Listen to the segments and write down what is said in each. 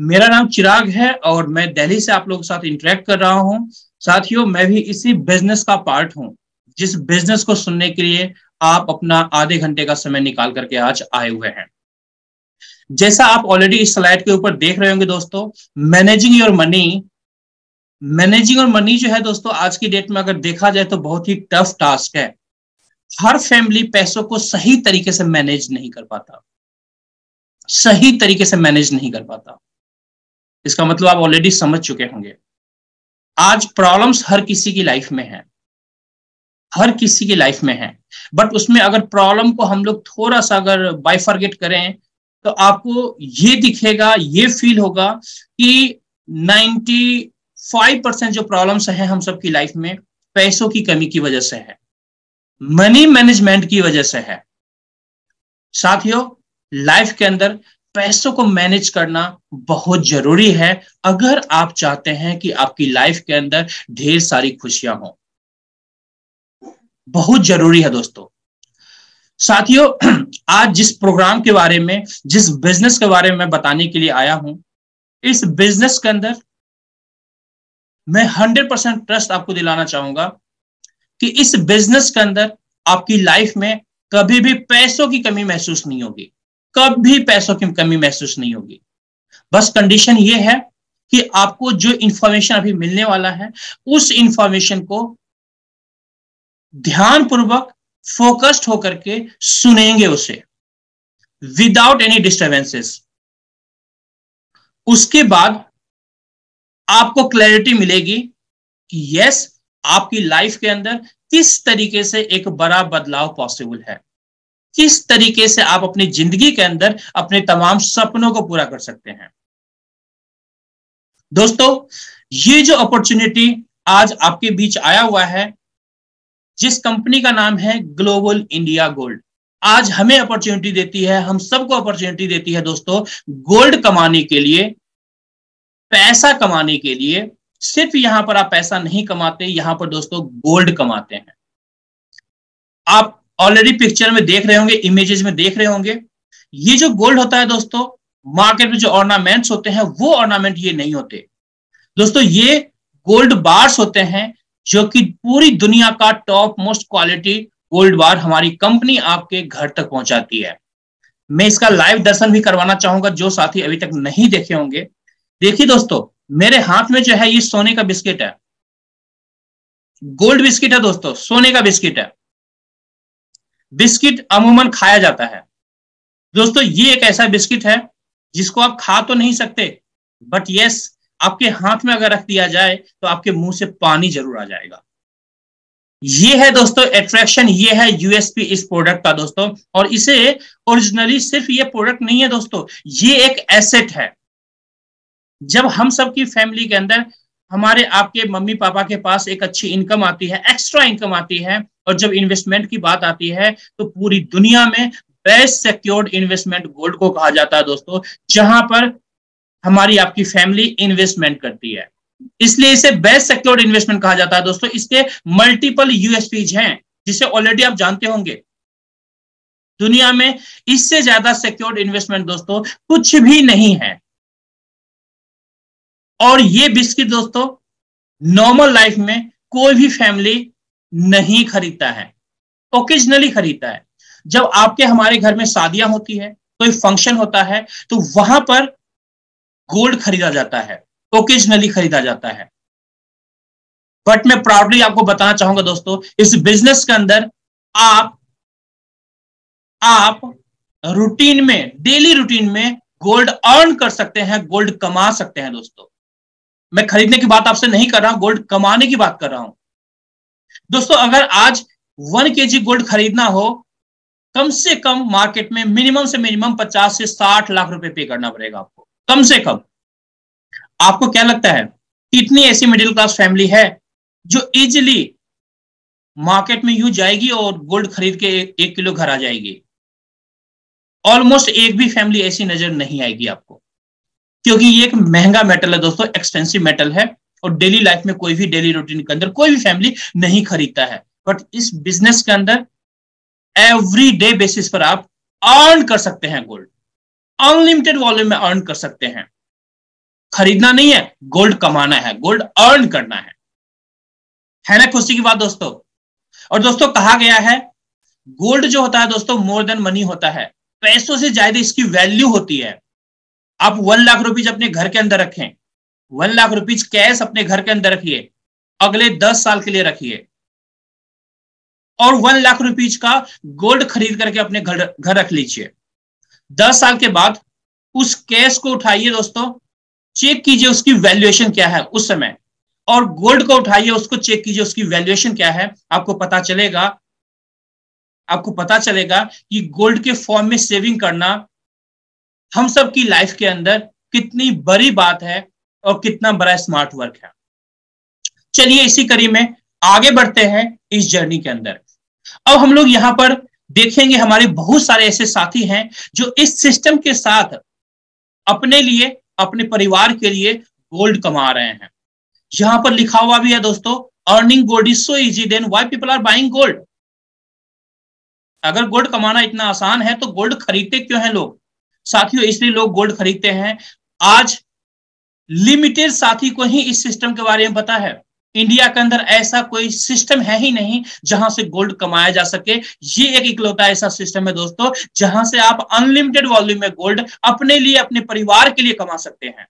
मेरा नाम चिराग है और मैं दिल्ली से आप लोगों के साथ इंटरेक्ट कर रहा हूं। साथियों, मैं भी इसी बिजनेस का पार्ट हूं, जिस बिजनेस को सुनने के लिए आप अपना आधे घंटे का समय निकाल करके आज आए हुए हैं। जैसा आप ऑलरेडी इस स्लाइड के ऊपर देख रहे होंगे दोस्तों, मैनेजिंग योर मनी। मैनेजिंग और मनी जो है दोस्तों, आज की डेट में अगर देखा जाए तो बहुत ही टफ टास्क है। हर फैमिली पैसों को सही तरीके से मैनेज नहीं कर पाता, सही तरीके से मैनेज नहीं कर पाता। इसका मतलब आप ऑलरेडी समझ चुके होंगे। आज प्रॉब्लम्स हर किसी की लाइफ में है, हर किसी की लाइफ में है। बट उसमें अगर प्रॉब्लम को हम लोग थोड़ा सा अगर बाइफरगेट करें तो आपको ये दिखेगा, ये फील होगा कि 95% जो प्रॉब्लम्स हैं हम सबकी लाइफ में पैसों की कमी की वजह से है, मनी मैनेजमेंट की वजह से है। साथियों, लाइफ के अंदर पैसों को मैनेज करना बहुत जरूरी है अगर आप चाहते हैं कि आपकी लाइफ के अंदर ढेर सारी खुशियां हो। बहुत जरूरी है दोस्तों। साथियों, आज जिस प्रोग्राम के बारे में, जिस बिजनेस के बारे में मैं बताने के लिए आया हूं, इस बिजनेस के अंदर मैं 100% ट्रस्ट आपको दिलाना चाहूंगा कि इस बिजनेस के अंदर आपकी लाइफ में कभी भी पैसों की कमी महसूस नहीं होगी, कभी पैसों की कमी महसूस नहीं होगी। बस कंडीशन ये है कि आपको जो इंफॉर्मेशन अभी मिलने वाला है, उस इंफॉर्मेशन को ध्यानपूर्वक फोकस्ड होकर के सुनेंगे उसे, विदाउट एनी डिस्टर्बेंसेस। उसके बाद आपको क्लैरिटी मिलेगी कि यस, आपकी लाइफ के अंदर किस तरीके से एक बड़ा बदलाव पॉसिबल है, किस तरीके से आप अपनी जिंदगी के अंदर अपने तमाम सपनों को पूरा कर सकते हैं। दोस्तों, ये जो अपॉर्चुनिटी आज आपके बीच आया हुआ है, जिस कंपनी का नाम है ग्लोबल इंडिया गोल्ड, आज हमें अपॉर्चुनिटी देती है, हम सबको अपॉर्चुनिटी देती है दोस्तों, गोल्ड कमाने के लिए, पैसा कमाने के लिए। सिर्फ यहां पर आप पैसा नहीं कमाते, यहां पर दोस्तों गोल्ड कमाते हैं। आप ऑलरेडी पिक्चर में देख रहे होंगे, इमेजेस में देख रहे होंगे, ये जो गोल्ड होता है दोस्तों, मार्केट में जो ऑर्नामेंट्स होते हैं वो ऑर्नामेंट ये नहीं होते दोस्तों, ये गोल्ड बार्स होते हैं, जो कि पूरी दुनिया का टॉप मोस्ट क्वालिटी गोल्ड बार हमारी कंपनी आपके घर तक पहुंचाती है। मैं इसका लाइव दर्शन भी करवाना चाहूंगा, जो साथी अभी तक नहीं देखे होंगे। देखिए दोस्तों, मेरे हाथ में जो है ये सोने का बिस्किट है, गोल्ड बिस्किट है दोस्तों, सोने का बिस्किट है। बिस्किट अमूमन खाया जाता है दोस्तों, ये एक ऐसा बिस्किट है जिसको आप खा तो नहीं सकते, बट यस, आपके हाथ में अगर रख दिया जाए तो आपके मुंह से पानी जरूर आ जाएगा। ये है दोस्तों अट्रैक्शन, ये है यूएसपी इस प्रोडक्ट का दोस्तों। और इसे ओरिजिनली सिर्फ ये प्रोडक्ट नहीं है दोस्तों, ये एक एसेट है। जब हम सबकी फैमिली के अंदर, हमारे आपके मम्मी पापा के पास एक अच्छी इनकम आती है, एक्स्ट्रा इनकम आती है, और जब इन्वेस्टमेंट की बात आती है तो पूरी दुनिया में बेस्ट सिक्योर्ड इन्वेस्टमेंट गोल्ड को कहा जाता है दोस्तों, जहां पर हमारी आपकी फैमिली इन्वेस्टमेंट करती है। इसलिए इसे बेस्ट सिक्योर्ड इन्वेस्टमेंट कहा जाता है दोस्तों। इसके मल्टीपल यूएसपीज हैं, जिसे ऑलरेडी आप जानते होंगे। दुनिया में इससे ज्यादा सिक्योर्ड इन्वेस्टमेंट दोस्तों कुछ भी नहीं है। और ये बिस्किट दोस्तों नॉर्मल लाइफ में कोई भी फैमिली नहीं खरीदता है, ओकेजनली खरीदता है। जब आपके हमारे घर में शादियां होती है, कोई फंक्शन होता है, तो वहां पर गोल्ड खरीदा जाता है, ओकेजनली खरीदा जाता है। बट मैं प्राउडली आपको बताना चाहूंगा दोस्तों, इस बिजनेस के अंदर आप रूटीन में, डेली रूटीन में गोल्ड अर्न कर सकते हैं, गोल्ड कमा सकते हैं दोस्तों। मैं खरीदने की बात आपसे नहीं कर रहा हूं, गोल्ड कमाने की बात कर रहा हूं दोस्तों। अगर आज 1 kg गोल्ड खरीदना हो, कम से कम मार्केट में मिनिमम से मिनिमम 50 से 60 लाख रुपए पे करना पड़ेगा आपको, कम से कम। आपको क्या लगता है कितनी ऐसी मिडिल क्लास फैमिली है जो इजिली मार्केट में यूं जाएगी और गोल्ड खरीद के 1 किलो घर आ जाएगी? ऑलमोस्ट एक भी फैमिली ऐसी नजर नहीं आएगी आपको, क्योंकि ये एक महंगा मेटल है दोस्तों, एक्सपेंसिव मेटल है, और डेली लाइफ में कोई भी डेली रूटीन के अंदर कोई भी फैमिली नहीं खरीदता है। बट इस बिजनेस के अंदर एवरी डे बेसिस पर आप अर्न कर सकते हैं गोल्ड, अनलिमिटेड वॉल्यूम में अर्न कर सकते हैं। खरीदना नहीं है, गोल्ड कमाना है, गोल्ड अर्न करना है ना खुशी की बात दोस्तों। और दोस्तों कहा गया है गोल्ड जो होता है दोस्तों मोर देन मनी होता है, पैसों से ज्यादा इसकी वैल्यू होती है। आप 1 लाख रुपीज अपने घर के अंदर रखें, 1 लाख रुपीज कैश अपने घर के अंदर रखिए, अगले 10 साल के लिए रखिए, और 1 लाख रुपीज का गोल्ड खरीद करके अपने घर रख लीजिए। 10 साल के बाद उस कैश को उठाइए दोस्तों, चेक कीजिए उसकी वैल्यूएशन क्या है उस समय, और गोल्ड को उठाइए, उसको चेक कीजिए उसकी वैल्यूएशन क्या है। आपको पता चलेगा कि गोल्ड के फॉर्म में सेविंग करना हम सब की लाइफ के अंदर कितनी बड़ी बात है और कितना बड़ा स्मार्ट वर्क है। चलिए इसी कड़ी में आगे बढ़ते हैं इस जर्नी के अंदर। अब हम लोग यहां पर देखेंगे हमारे बहुत सारे ऐसे साथी हैं जो इस सिस्टम के साथ अपने लिए, अपने परिवार के लिए गोल्ड कमा रहे हैं। यहां पर लिखा हुआ भी है दोस्तों, earning gold is so easy then why people are buying gold. अगर गोल्ड कमाना इतना आसान है तो गोल्ड खरीदते क्यों हैं लोग? साथियों इसलिए लोग गोल्ड खरीदते हैं, आज लिमिटेड साथी को ही इस सिस्टम के बारे में पता है। इंडिया के अंदर ऐसा कोई सिस्टम है ही नहीं जहां से गोल्ड कमाया जा सके। ये एक इकलौता ऐसा सिस्टम है दोस्तों जहां से आप अनलिमिटेड वॉल्यूम में गोल्ड अपने लिए, अपने परिवार के लिए कमा सकते हैं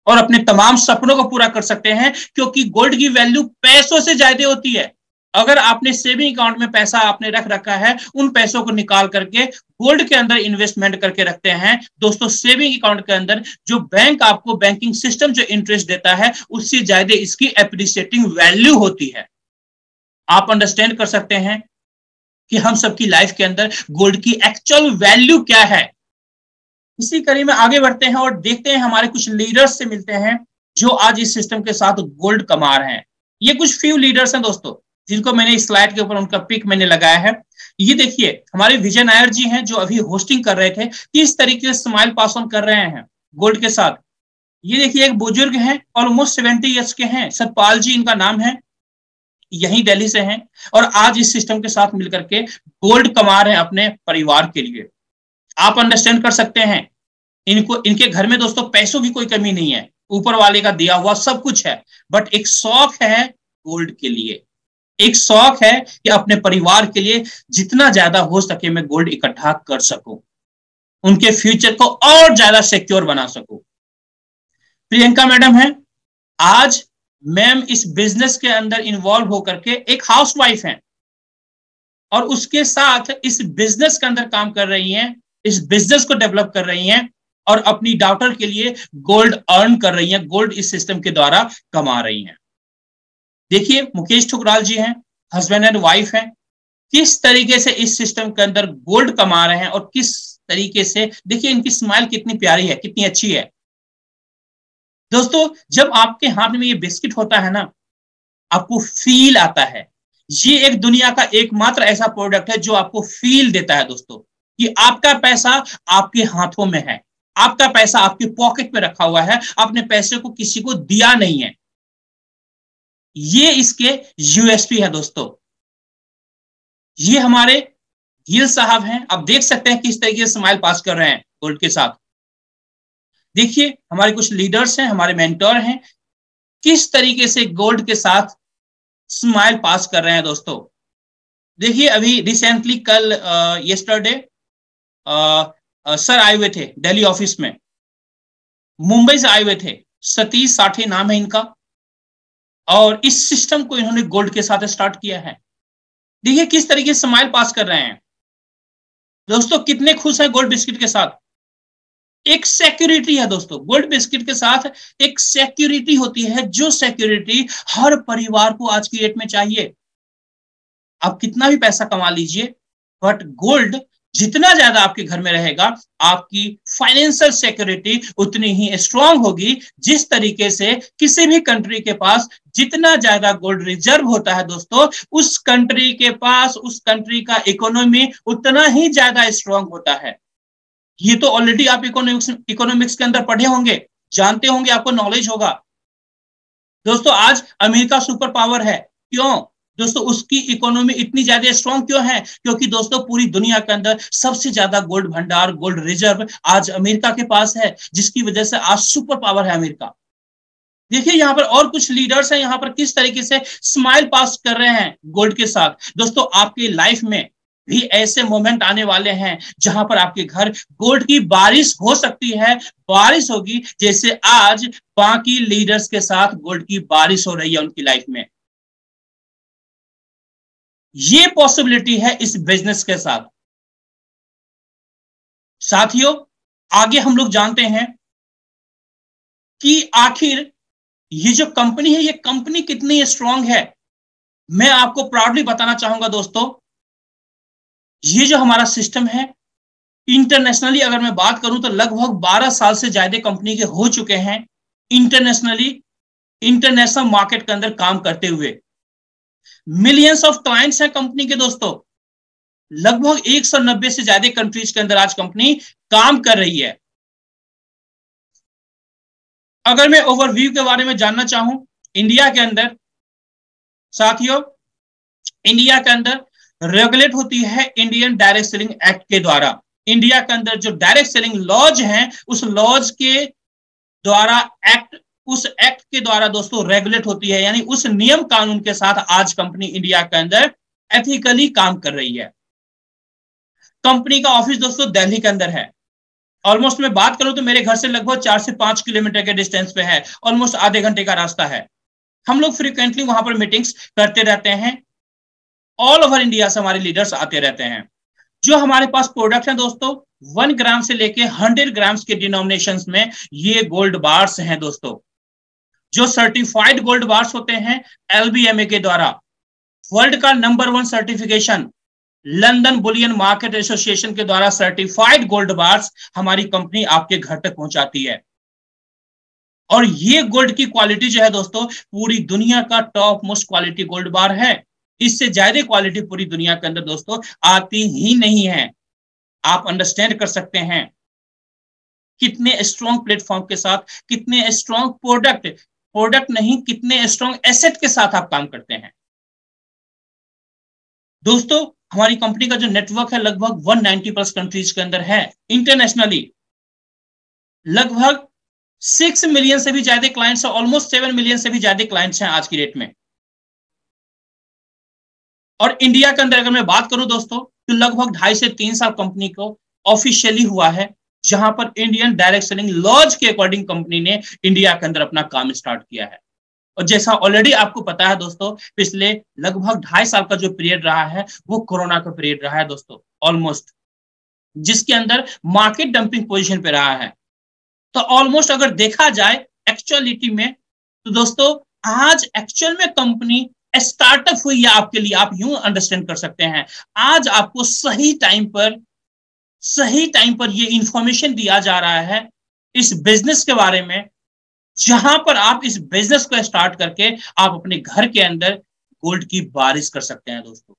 और अपने तमाम सपनों को पूरा कर सकते हैं, क्योंकि गोल्ड की वैल्यू पैसों से ज्यादा होती है। अगर आपने सेविंग अकाउंट में पैसा आपने रख रखा है, उन पैसों को निकाल करके गोल्ड के अंदर इन्वेस्टमेंट करके रखते हैं दोस्तों, सेविंग अकाउंट के अंदर जो बैंक आपको, बैंकिंग सिस्टम जो इंटरेस्ट देता है उससे ज्यादा इसकी एप्रिसिएटिंग वैल्यू होती है। आप अंडरस्टैंड कर सकते हैं कि हम सबकी लाइफ के अंदर गोल्ड की एक्चुअल वैल्यू क्या है। इसी कड़ी में आगे बढ़ते हैं और देखते हैं हमारे कुछ लीडर्स से मिलते हैं जो आज इस सिस्टम के साथ गोल्ड कमा रहे हैं। ये कुछ फ्यू लीडर्स हैं दोस्तों जिनको मैंने इस स्लाइड के ऊपर उनका पिक मैंने लगाया है। ये देखिए हमारे विजय नायर जी हैं जो अभी होस्टिंग कर रहे थे, किस तरीके से स्माइल पास ऑन कर रहे हैं गोल्ड के साथ। ये देखिए एक बुजुर्ग हैं, ऑलमोस्ट 70 ईयर्स के हैं, सतपाल जी इनका नाम है, यही दिल्ली से हैं और आज इस सिस्टम के साथ मिलकर के गोल्ड कमा रहे हैं अपने परिवार के लिए। आप अंडरस्टैंड कर सकते हैं इनके घर में दोस्तों पैसों की कोई कमी नहीं है, ऊपर वाले का दिया हुआ सब कुछ है, बट एक शौक है गोल्ड के लिए, एक शौक है कि अपने परिवार के लिए जितना ज्यादा हो सके मैं गोल्ड इकट्ठा कर सकूं, उनके फ्यूचर को और ज्यादा सिक्योर बना सकूं। प्रियंका मैडम है, आज मैम इस बिजनेस के अंदर इन्वॉल्व होकर के एक हाउसवाइफ हैं और उसके साथ इस बिजनेस के अंदर काम कर रही हैं, इस बिजनेस को डेवलप कर रही हैं और अपनी डॉटर के लिए गोल्ड अर्न कर रही हैं, गोल्ड इस सिस्टम के द्वारा कमा रही हैं। देखिए मुकेश ठुकराल जी हैं, हस्बैंड एंड वाइफ हैं, किस तरीके से इस सिस्टम के अंदर गोल्ड कमा रहे हैं और किस तरीके से, देखिए इनकी स्माइल कितनी प्यारी है, कितनी अच्छी है। दोस्तों जब आपके हाथ में ये बिस्किट होता है ना, आपको फील आता है। ये एक दुनिया का एकमात्र ऐसा प्रोडक्ट है जो आपको फील देता है दोस्तों कि आपका पैसा आपके हाथों में है, आपका पैसा आपके पॉकेट में रखा हुआ है, आपने पैसे को किसी को दिया नहीं है। ये इसके यूएसपी है दोस्तों। ये हमारे गिल साहब हैं, आप देख सकते हैं किस तरीके से स्माइल पास कर रहे हैं गोल्ड के साथ। देखिए हमारे कुछ लीडर्स हैं, हमारे मेंटोर हैं, किस तरीके से गोल्ड के साथ स्माइल पास कर रहे हैं दोस्तों। देखिए अभी रिसेंटली कल यस्टरडे सर आए हुए थे दिल्ली ऑफिस में, मुंबई से आए हुए थे, सतीश साठे नाम है इनका, और इस सिस्टम को इन्होंने गोल्ड के साथ स्टार्ट किया है। देखिए किस तरीके से स्माइल पास कर रहे हैं दोस्तों, कितने खुश हैं गोल्ड बिस्किट के साथ। एक सिक्योरिटी है दोस्तों, गोल्ड बिस्किट के साथ एक सिक्योरिटी होती है, जो सिक्योरिटी हर परिवार को आज की डेट में चाहिए। आप कितना भी पैसा कमा लीजिए, बट गोल्ड जितना ज्यादा आपके घर में रहेगा, आपकी फाइनेंशियल सिक्योरिटी उतनी ही स्ट्रांग होगी। जिस तरीके से किसी भी कंट्री के पास जितना ज्यादा गोल्ड रिजर्व होता है दोस्तों, उस कंट्री के पास, उस कंट्री का इकोनॉमी उतना ही ज्यादा स्ट्रांग होता है। ये तो ऑलरेडी आप इकोनॉमिक्स के अंदर पढ़े होंगे, जानते होंगे, आपको नॉलेज होगा दोस्तों। आज अमेरिका सुपर पावर है, क्यों? दोस्तों उसकी इकोनॉमी इतनी ज्यादा स्ट्रांग क्यों है? क्योंकि दोस्तों पूरी दुनिया के अंदर सबसे ज्यादा गोल्ड भंडार, गोल्ड रिजर्व आज अमेरिका के पास है, जिसकी वजह से आज सुपर पावर है अमेरिका। देखिए यहाँ पर और कुछ लीडर्स हैं यहाँ पर किस तरीके से स्माइल पास कर रहे हैं गोल्ड के साथ। दोस्तों आपकी लाइफ में भी ऐसे मोमेंट आने वाले हैं जहां पर आपके घर गोल्ड की बारिश हो सकती है, बारिश होगी, जैसे आज बाकी लीडर्स के साथ गोल्ड की बारिश हो रही है उनकी लाइफ में। ये पॉसिबिलिटी है इस बिजनेस के साथ। साथियों आगे हम लोग जानते हैं कि आखिर ये जो कंपनी है, ये कंपनी कितनी स्ट्रांग है। मैं आपको प्राउडली बताना चाहूंगा दोस्तों, ये जो हमारा सिस्टम है इंटरनेशनली अगर मैं बात करूं तो लगभग 12 साल से ज्यादा कंपनी के हो चुके हैं इंटरनेशनली, इंटरनेशनल मार्केट के अंदर काम करते हुए। मिलियंस ऑफ क्लाइंट्स हैं कंपनी के दोस्तों, लगभग 190 से ज्यादा कंट्रीज के अंदर आज कंपनी काम कर रही है। अगर मैं ओवरव्यू के बारे में जानना चाहूं इंडिया के अंदर, साथियों इंडिया के अंदर रेगुलेट होती है इंडियन डायरेक्ट सेलिंग एक्ट के द्वारा। इंडिया के अंदर जो डायरेक्ट सेलिंग लॉज हैं उस लॉज के द्वारा उस एक्ट के द्वारा दोस्तों रेगुलेट होती है, यानी उस नियम कानून के साथ आज कंपनी इंडिया के अंदर एथिकली काम कर रही है। कंपनी का ऑफिस दोस्तों दिल्ली के अंदर है। ऑलमोस्ट मैं बात करूं तो मेरे घर से लगभग 4 से 5 किलोमीटर के डिस्टेंस पे है, ऑलमोस्ट आधे घंटे का रास्ता है। हम लोग फ्रीक्वेंटली वहां पर मीटिंग्स करते रहते हैं, ऑल ओवर इंडिया से हमारे लीडर्स आते रहते हैं। जो हमारे पास प्रोडक्ट है दोस्तों 1 ग्राम से लेके 100 ग्राम्स के डिनोमिनेशंस में ये गोल्ड बार्स हैं दोस्तों, जो सर्टिफाइड गोल्ड बार्स होते हैं LBMA के द्वारा। वर्ल्ड का number 1 certification London Boolean market association के द्वारा सर्टिफाइड गोल्ड बार्स हमारी कंपनी आपके घर तक पहुंचाती है। और ये गोल्ड की क्वालिटी जो है दोस्तों पूरी दुनिया का टॉप मोस्ट क्वालिटी गोल्ड बार है। इससे ज्यादा क्वालिटी पूरी दुनिया के अंदर दोस्तों आती ही नहीं है। आप अंडरस्टैंड कर सकते हैं कितने स्ट्रॉन्ग प्लेटफॉर्म के साथ, कितने स्ट्रॉन्ग प्रोडक्ट नहीं, कितने स्ट्रॉन्ग एसेट के साथ आप काम करते हैं। दोस्तों हमारी कंपनी का जो नेटवर्क है लगभग 190 प्लस कंट्रीज के अंदर है। इंटरनेशनली लगभग 6 मिलियन से भी ज्यादा क्लाइंट्स है, ऑलमोस्ट 7 मिलियन से भी ज्यादा क्लाइंट्स हैं आज की डेट में। और इंडिया के अंदर अगर मैं बात करूं दोस्तों तो लगभग 2.5 से 3 साल कंपनी को ऑफिशियली हुआ है, जहां पर इंडियन डायरेक्ट सेलिंग लॉज के अकॉर्डिंग कंपनी ने इंडिया के अंदर अपना काम स्टार्ट किया है। और जैसा ऑलरेडी आपको पता है दोस्तों, पिछले लगभग 2.5 साल का जो पीरियड रहा है वो कोरोना का पीरियड रहा है दोस्तों ऑलमोस्ट, जिसके अंदर मार्केट डंपिंग पोजीशन पे रहा है। तो ऑलमोस्ट अगर देखा जाए एक्चुअलिटी में तो दोस्तों आज एक्चुअल में कंपनी स्टार्टअप हुई है आपके लिए, आप यूं अंडरस्टैंड कर सकते हैं। आज आपको सही टाइम पर ये इंफॉर्मेशन दिया जा रहा है इस बिजनेस के बारे में, जहां पर आप इस बिजनेस को स्टार्ट करके आप अपने घर के अंदर गोल्ड की बारिश कर सकते हैं। दोस्तों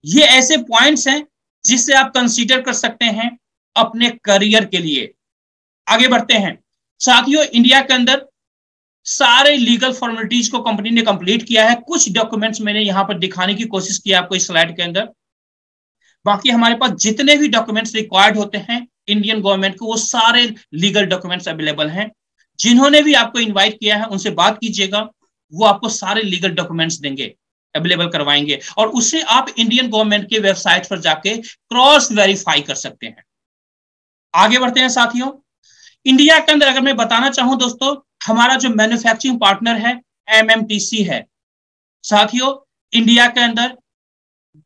ये ऐसे पॉइंट्स हैं जिससे आप कंसीडर कर सकते हैं अपने करियर के लिए। आगे बढ़ते हैं साथियों, इंडिया के अंदर सारे लीगल फॉर्मेलिटीज को कंपनी ने कंप्लीट किया है। कुछ डॉक्यूमेंट्स मैंने यहां पर दिखाने की कोशिश की आपको इस स्लाइड के अंदर। बाकी हमारे पास जितने भी डॉक्यूमेंट्स रिक्वायर्ड होते हैं इंडियन गवर्नमेंट को, वो सारे लीगल डॉक्यूमेंट्स अवेलेबल हैं। जिन्होंने भी आपको इन्वाइट किया है उनसे बात कीजिएगा, वो आपको सारे लीगल डॉक्यूमेंट्स देंगे, अवेलेबल करवाएंगे, और उसे आप इंडियन गवर्नमेंट के वेबसाइट पर जाके क्रॉस वेरीफाई कर सकते हैं। आगे बढ़ते हैं साथियों, इंडिया के अंदर अगर मैं बताना चाहूं दोस्तों, हमारा जो मैन्युफैक्चरिंग पार्टनर है MMTC है। साथियों इंडिया के अंदर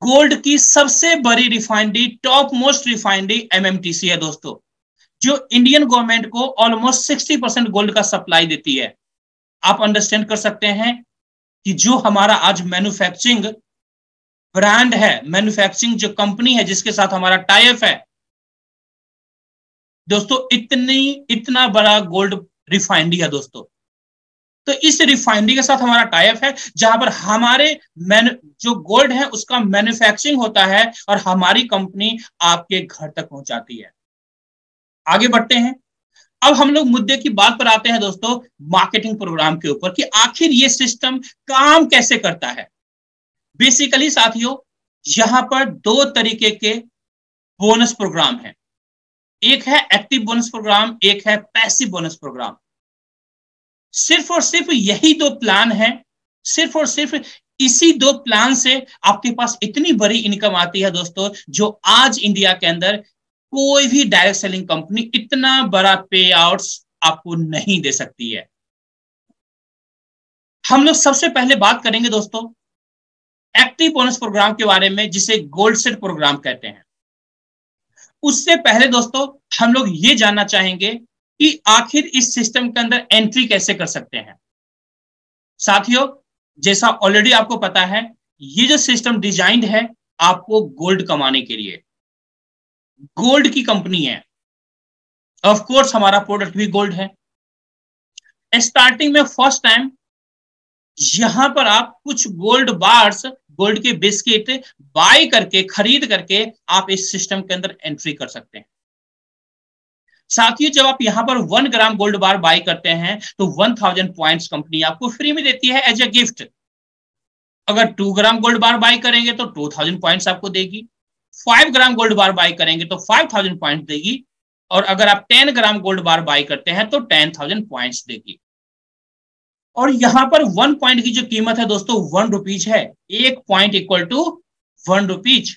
गोल्ड की सबसे बड़ी refinery, top most refinery MMTC है दोस्तों, जो इंडियन गवर्नमेंट को ऑलमोस्ट 60% गोल्ड का सप्लाई देती है। आप अंडरस्टैंड कर सकते हैं कि जो हमारा आज मैन्युफैक्चरिंग ब्रांड है, मैन्युफैक्चरिंग जो कंपनी है जिसके साथ हमारा टाई अप है दोस्तों, इतना बड़ा गोल्ड रिफाइनरी है दोस्तों। तो इस रिफाइनरी के साथ हमारा टाई अप है, जहां पर हमारे जो गोल्ड है उसका मैन्युफैक्चरिंग होता है और हमारी कंपनी आपके घर तक पहुंचाती है। आगे बढ़ते हैं, अब हम लोग मुद्दे की बात पर आते हैं दोस्तों मार्केटिंग प्रोग्राम के ऊपर, कि आखिर ये सिस्टम काम कैसे करता है। बेसिकली साथियों, यहां पर दो तरीके के बोनस प्रोग्राम है। एक है एक्टिव बोनस प्रोग्राम, एक है पैसिव बोनस प्रोग्राम। सिर्फ और सिर्फ यही दो प्लान है, सिर्फ और सिर्फ इसी दो प्लान से आपके पास इतनी बड़ी इनकम आती है दोस्तों, जो आज इंडिया के अंदर कोई भी डायरेक्ट सेलिंग कंपनी इतना बड़ा पे आउट्स आपको नहीं दे सकती है। हम लोग सबसे पहले बात करेंगे दोस्तों एक्टिव बोनस प्रोग्राम के बारे में, जिसे गोल्ड सेट प्रोग्राम कहते हैं। उससे पहले दोस्तों हम लोग ये जानना चाहेंगे कि आखिर इस सिस्टम के अंदर एंट्री कैसे कर सकते हैं। साथियों, जैसा ऑलरेडी आपको पता है, ये जो सिस्टम डिजाइंड है आपको गोल्ड कमाने के लिए, गोल्ड की कंपनी है। ऑफ कोर्स हमारा प्रोडक्ट भी गोल्ड है। स्टार्टिंग में फर्स्ट टाइम यहां पर आप कुछ गोल्ड बार्स, गोल्ड के बिस्किट बाय करके, खरीद करके आप इस सिस्टम के अंदर एंट्री कर सकते हैं। साथियों, जब आप यहां पर 1 ग्राम गोल्ड बार बाय करते हैं तो 1000 पॉइंट्स कंपनी आपको फ्री में देती है एज ए गिफ्ट। अगर 2 ग्राम गोल्ड बार बाय करेंगे तो 2000 पॉइंट्स आपको देगी। 5 ग्राम गोल्ड बार बाय करेंगे तो 5000 पॉइंट्स देगी। और अगर आप 10 ग्राम गोल्ड बार बाय करते हैं तो 10,000 पॉइंट्स देगी। और यहां पर 1 पॉइंट की जो कीमत है दोस्तों 1 रुपीज है। 1 पॉइंट इक्वल टू 1 रुपीज,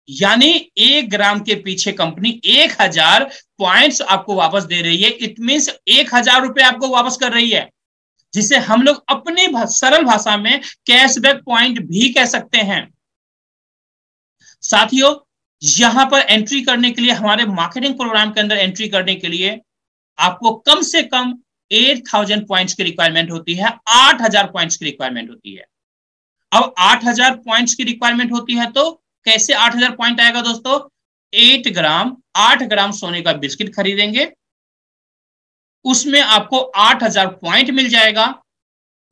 यानी 1 ग्राम के पीछे कंपनी 1000 पॉइंट्स आपको वापस दे रही है। इट मींस 1000 रुपए आपको वापस कर रही है, जिसे हम लोग अपनी सरल भाषा में कैशबैक पॉइंट भी कह सकते हैं। साथियों, यहां पर एंट्री करने के लिए, हमारे मार्केटिंग प्रोग्राम के अंदर एंट्री करने के लिए आपको कम से कम 8000 पॉइंट्स की रिक्वायरमेंट होती है, 8000 पॉइंट्स की रिक्वायरमेंट होती है। अब 8000 पॉइंट्स की रिक्वायरमेंट होती है तो कैसे 8000 पॉइंट आएगा दोस्तों? 8 ग्राम सोने का बिस्किट खरीदेंगे, उसमें आपको 8000 पॉइंट मिल जाएगा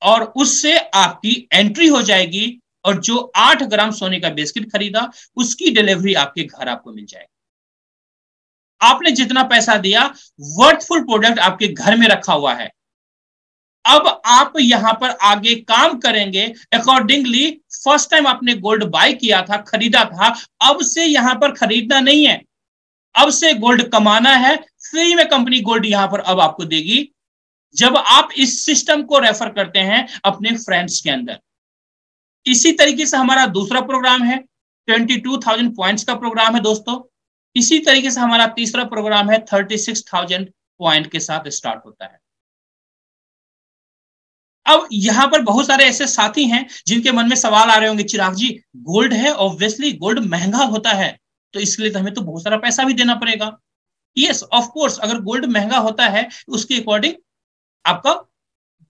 और उससे आपकी एंट्री हो जाएगी। और जो 8 ग्राम सोने का बिस्किट खरीदा उसकी डिलीवरी आपके घर आपको मिल जाएगी। आपने जितना पैसा दिया, वर्थफुल प्रोडक्ट आपके घर में रखा हुआ है। अब आप यहां पर आगे काम करेंगे अकॉर्डिंगली। फर्स्ट टाइम आपने गोल्ड बाय किया था, खरीदा था, अब से यहां पर खरीदना नहीं है, अब से गोल्ड कमाना है। फ्री में कंपनी गोल्ड यहां पर अब आपको देगी जब आप इस सिस्टम को रेफर करते हैं अपने फ्रेंड्स के अंदर। इसी तरीके से हमारा दूसरा प्रोग्राम है 22,000 पॉइंट्स का प्रोग्राम है दोस्तों। इसी तरीके से हमारा तीसरा प्रोग्राम है 36,000 पॉइंट के साथ स्टार्ट होता है। अब यहां पर बहुत सारे ऐसे साथी हैं जिनके मन में सवाल आ रहे होंगे, चिराग जी गोल्ड है, ऑब्वियसली गोल्ड महंगा होता है, तो इसके लिए तो हमें तो बहुत सारा पैसा भी देना पड़ेगा। यस ऑफ कोर्स, अगर गोल्ड महंगा होता है उसके अकॉर्डिंग आपका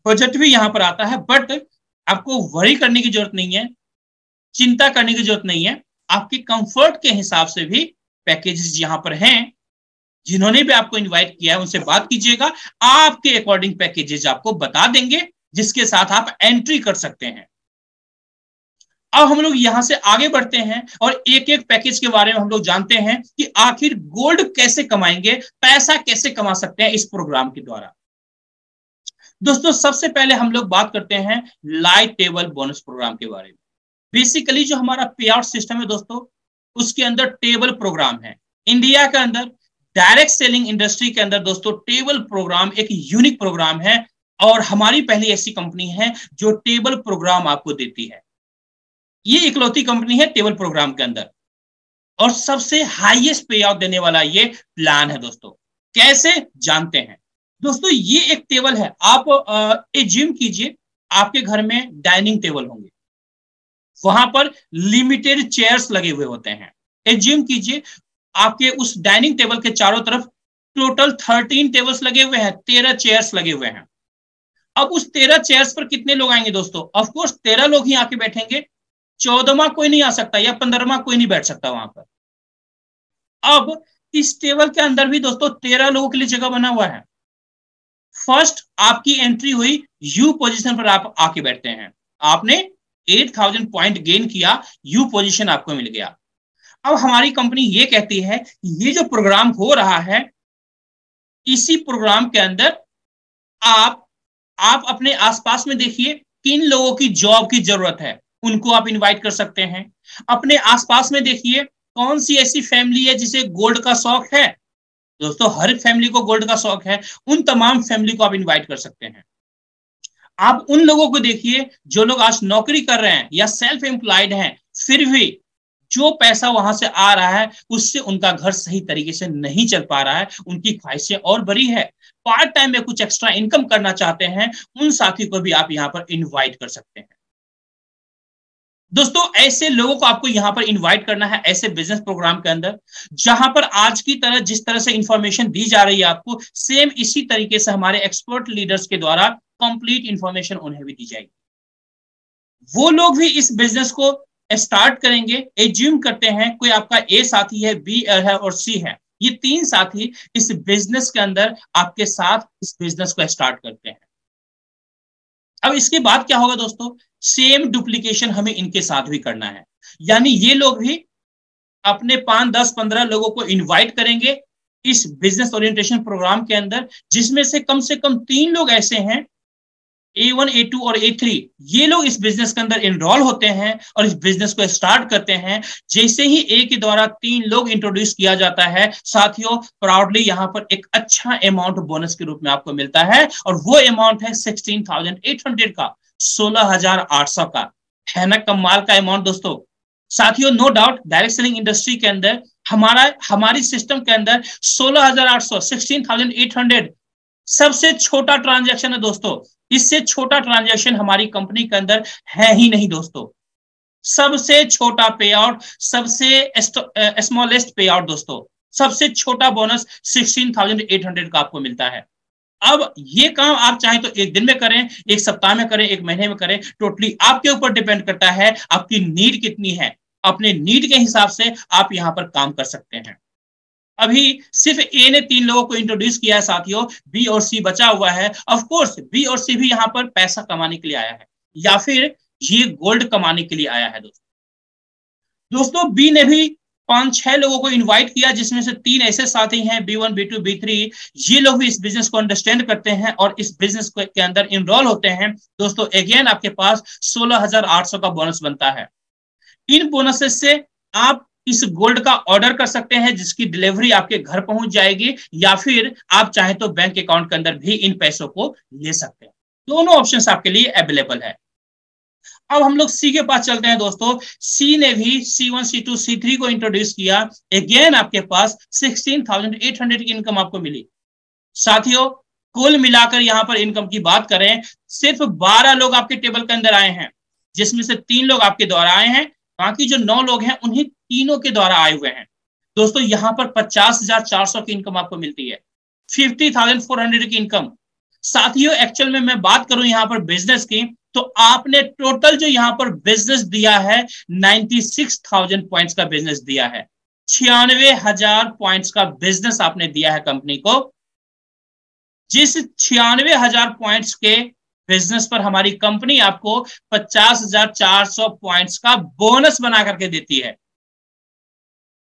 बजट भी यहां पर आता है, बट आपको वरी करने की जरूरत नहीं है, चिंता करने की जरूरत नहीं है। आपके कंफर्ट के हिसाब से भी पैकेजेस यहां पर हैं। जिन्होंने भी आपको इनवाइट किया है उनसे बात कीजिएगा, आपके अकॉर्डिंग पैकेजेस आपको बता देंगे जिसके साथ आप एंट्री कर सकते हैं। अब हम लोग यहां से आगे बढ़ते हैं और एक एक पैकेज के बारे में हम लोग जानते हैं कि आखिर गोल्ड कैसे कमाएंगे, पैसा कैसे कमा सकते हैं इस प्रोग्राम के द्वारा। दोस्तों, सबसे पहले हम लोग बात करते हैं लाइट टेबल बोनस प्रोग्राम के बारे में। बेसिकली जो हमारा पे आउट सिस्टम है दोस्तों, उसके अंदर टेबल प्रोग्राम है। इंडिया के अंदर डायरेक्ट सेलिंग इंडस्ट्री के अंदर दोस्तों टेबल प्रोग्राम एक यूनिक प्रोग्राम है और हमारी पहली ऐसी कंपनी है जो टेबल प्रोग्राम आपको देती है। ये इकलौती कंपनी है टेबल प्रोग्राम के अंदर और सबसे हाईएस्ट पे आउट देने वाला ये प्लान है दोस्तों। कैसे जानते हैं दोस्तों? ये एक टेबल है, आप एज्यूम कीजिए आपके घर में डाइनिंग टेबल होंगे, वहां पर लिमिटेड चेयर्स लगे हुए होते हैं। एज्यूम कीजिए आपके उस डाइनिंग टेबल के चारों तरफ टोटल 13 टेबल्स लगे हुए हैं, 13 चेयर्स लगे हुए हैं। अब उस 13 चेयर्स पर कितने लोग आएंगे दोस्तों? ऑफ कोर्स 13 लोग ही आके बैठेंगे, 14वां कोई नहीं आ सकता या 15वां कोई नहीं बैठ सकता वहां पर। अब इस टेबल के अंदर भी दोस्तों 13 लोगों के लिए जगह बना हुआ है। फर्स्ट आपकी एंट्री हुई, यू पोजीशन पर आप आके बैठते हैं, आपने 8000 पॉइंट गेन किया, यू पोजीशन आपको मिल गया। अब हमारी कंपनी ये कहती है ये जो प्रोग्राम हो रहा है, इसी प्रोग्राम के अंदर आप अपने आसपास में देखिए किन लोगों की जॉब की जरूरत है। उनको आप इनवाइट कर सकते हैं। अपने आसपास में देखिए कौन सी ऐसी फैमिली है जिसे गोल्ड का शौक है। दोस्तों हर फैमिली को गोल्ड का शौक है, उन तमाम फैमिली को आप इनवाइट कर सकते हैं। आप उन लोगों को देखिए जो लोग आज नौकरी कर रहे हैं या सेल्फ एम्प्लॉयड हैं, फिर भी जो पैसा वहां से आ रहा है उससे उनका घर सही तरीके से नहीं चल पा रहा है, उनकी ख्वाहिशें और बड़ी है, पार्ट टाइम में कुछ एक्स्ट्रा इनकम करना चाहते हैं, उन साथी को भी आप यहां पर इनवाइट कर सकते हैं। दोस्तों ऐसे लोगों को आपको यहां पर इनवाइट करना है ऐसे बिजनेस प्रोग्राम के अंदर, जहां पर आज की तरह जिस तरह से इंफॉर्मेशन दी जा रही है आपको, सेम इसी तरीके से हमारे एक्सपर्ट लीडर्स के द्वारा कंप्लीट इंफॉर्मेशन उन्हें भी दी जाएगी। वो लोग भी इस बिजनेस को स्टार्ट करेंगे। एज्यूम करते हैं कोई आपका ए साथी है, बी है और सी है, ये तीन साथी इस बिजनेस के अंदर आपके साथ इस बिजनेस को स्टार्ट करते हैं। अब इसके बाद क्या होगा दोस्तों, सेम डुप्लीकेशन हमें इनके साथ भी करना है। यानी ये लोग भी अपने 5, 10, 15 लोगों को इनवाइट करेंगे इस बिजनेस ओरिएंटेशन प्रोग्राम के अंदर, जिसमें से कम 3 लोग ऐसे हैं, A1, A2 और A3, ये लोग इस बिजनेस के अंदर इनरोल होते हैं और इस बिजनेस को स्टार्ट करते हैं। जैसे ही ए के द्वारा 3 लोग इंट्रोड्यूस किया जाता है, साथियों प्राउडली यहां पर एक अच्छा अमाउंट बोनस के रूप में आपको मिलता है, और वो अमाउंट है 16,800 का, 16,800 का। है ना कमाल का अमाउंट दोस्तों। साथियों no doubt direct selling industry के अंदर हमारी सिस्टम के अंदर 16,800, 16,800 सबसे छोटा ट्रांजैक्शन है दोस्तों। इससे छोटा ट्रांजैक्शन हमारी कंपनी के अंदर है ही नहीं दोस्तों। सबसे छोटा पे आउट, सबसे स्मॉलेस्ट पे आउट दोस्तों, सबसे छोटा बोनस 16,800 का आपको मिलता है। अब ये काम आप चाहें तो एक दिन में करें, एक सप्ताह में करें, एक महीने में करें, टोटली आपके ऊपर डिपेंड करता है आपकी नीड कितनी है। अपने नीड के हिसाब से आप यहां पर काम कर सकते हैं। अभी सिर्फ ए ने 3 लोगों को इंट्रोड्यूस किया है साथियों, बी और सी बचा हुआ है। ऑफ कोर्स बी और सी भी यहां पर पैसा कमाने के लिए आया है, या फिर ये गोल्ड कमाने के लिए आया है दोस्तों बी ने भी 5-6 लोगों को इनवाइट किया, जिसमें से 3 ऐसे साथी हैं, B1, B2, B3, ये लोग भी इस बिजनेस को अंडरस्टैंड करते हैं और इस बिजनेस के अंदर इनरोल होते हैं। दोस्तों अगेन आपके पास 16,800 का बोनस बनता है। इन बोनसेस से आप इस गोल्ड का ऑर्डर कर सकते हैं, जिसकी डिलीवरी आपके घर पहुंच जाएगी, या फिर आप चाहें तो बैंक अकाउंट के अंदर भी इन पैसों को ले सकते हैं। दोनों ऑप्शंस आपके लिए अवेलेबल है। अब हम लोग सी के पास चलते हैं दोस्तों। सी ने भी C1, C2, C3 को इंट्रोड्यूस किया। अगेन आपके पास 16,800 की इनकम आपको मिली। साथियों कुल मिलाकर यहां पर इनकम की बात करें, सिर्फ 12 लोग आपके टेबल के अंदर आए हैं, जिसमें से 3 लोग आपके द्वारा आए हैं, बाकी जो 9 लोग हैं उन्हीं तीनों के द्वारा आए हुए हैं। दोस्तों यहां पर 50,400 की इनकम आपको मिलती है, 50,400 की इनकम। साथियों एक्चुअल में मैं बात करूं यहां पर बिजनेस की, तो आपने टोटल जो यहां पर बिजनेस दिया है 96,000 पॉइंट्स का बिजनेस दिया है। 96,000 पॉइंट्स का बिजनेस आपने दिया है कंपनी को। जिस 96,000 पॉइंट्स के बिजनेस पर हमारी कंपनी आपको 50,400 पॉइंट्स का बोनस बना करके देती है।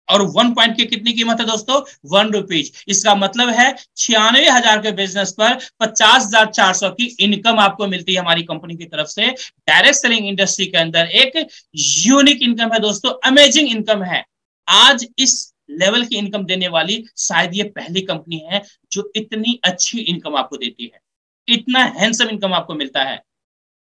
और 1 पॉइंट की कितनी कीमत है दोस्तों, 1 रुपीज। इसका मतलब है 96,000 के बिजनेस पर 50,400 की इनकम आपको मिलती है हमारी कंपनी की तरफ से। डायरेक्ट सेलिंग इंडस्ट्री के अंदर एक यूनिक इनकम है दोस्तों, अमेजिंग इनकम है। आज इस लेवल की इनकम देने वाली शायद ये पहली कंपनी है जो इतनी अच्छी इनकम आपको देती है, इतना हैंडसम इनकम आपको मिलता है।